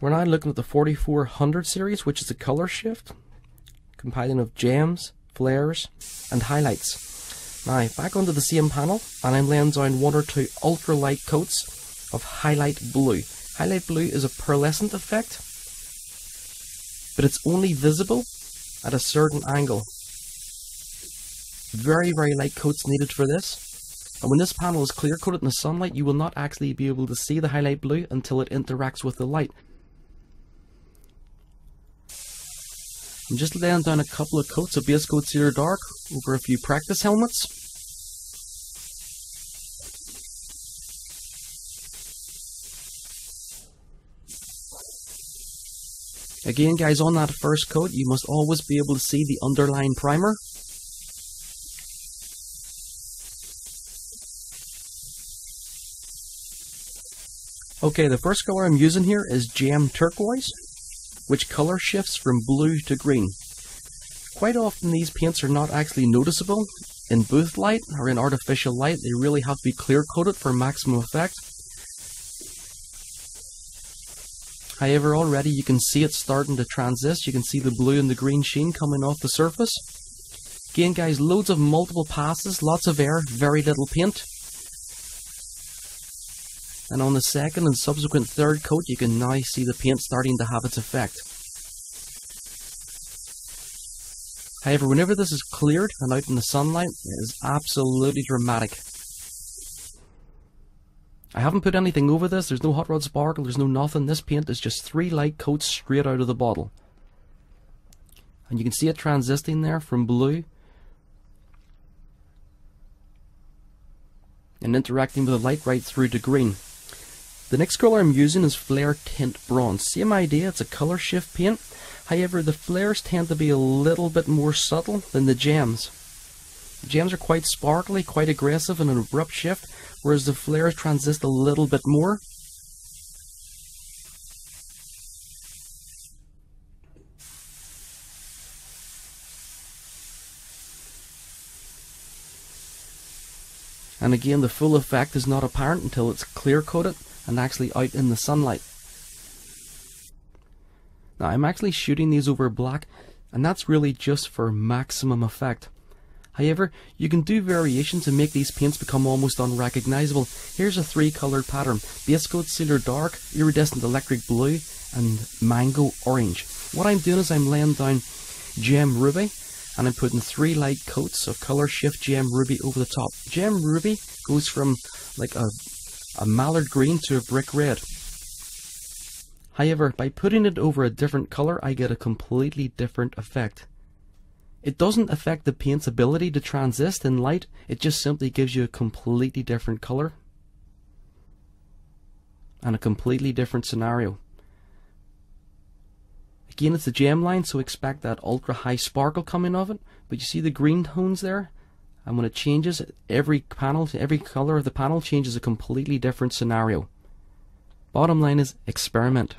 We're now looking at the 4400 series, which is a color shift, compiling of gems, flares, and highlights. Now, back onto the same panel, and I'm laying down one or two ultralight coats of highlight blue. Highlight blue is a pearlescent effect, but it's only visible at a certain angle. Very, very light coats needed for this. And when this panel is clear coated in the sunlight, you will not actually be able to see the highlight blue until it interacts with the light. I'm just laying down a couple of coats of base coat Cedar Dark over a few practice helmets. Again guys, on that first coat you must always be able to see the underlying primer. Okay, the first color I'm using here is Gem Turquoise, which color shifts from blue to green. Quite often these paints are not actually noticeable in booth light or in artificial light. They really have to be clear coated for maximum effect. However, already you can see it starting to transist. You can see the blue and the green sheen coming off the surface. Again guys, loads of multiple passes, lots of air, very little paint. And on the second and subsequent third coat you can now see the paint starting to have its effect. However, whenever this is cleared and out in the sunlight, it is absolutely dramatic. I haven't put anything over this, there's no hot rod sparkle, there's no nothing. This paint is just 3 light coats straight out of the bottle. And you can see it transisting there from blue and interacting with the light right through to green. The next color I'm using is Flare Tint Bronze. Same idea, it's a color shift paint. However, the flares tend to be a little bit more subtle than the gems. The gems are quite sparkly, quite aggressive and an abrupt shift, whereas the flares transist a little bit more. And again, the full effect is not apparent until it's clear coated and actually out in the sunlight. Now I'm actually shooting these over black, and that's really just for maximum effect. However, you can do variations and make these paints become almost unrecognizable. Here's a 3-colored pattern: base coat Cedar Dark, iridescent electric blue, and mango orange. What I'm doing is I'm laying down Gem Ruby, and I'm putting 3 light coats of color shift Gem Ruby over the top. Gem Ruby goes from like a mallard green to a brick red. However, by putting it over a different color, I get a completely different effect. It doesn't affect the paint's ability to transist in light, it just simply gives you a completely different color and a completely different scenario. Again, it's the gem line, so expect that ultra high sparkle coming off it, but you see the green tones there, and when it changes, every color of the panel changes a completely different scenario. Bottom line is experiment.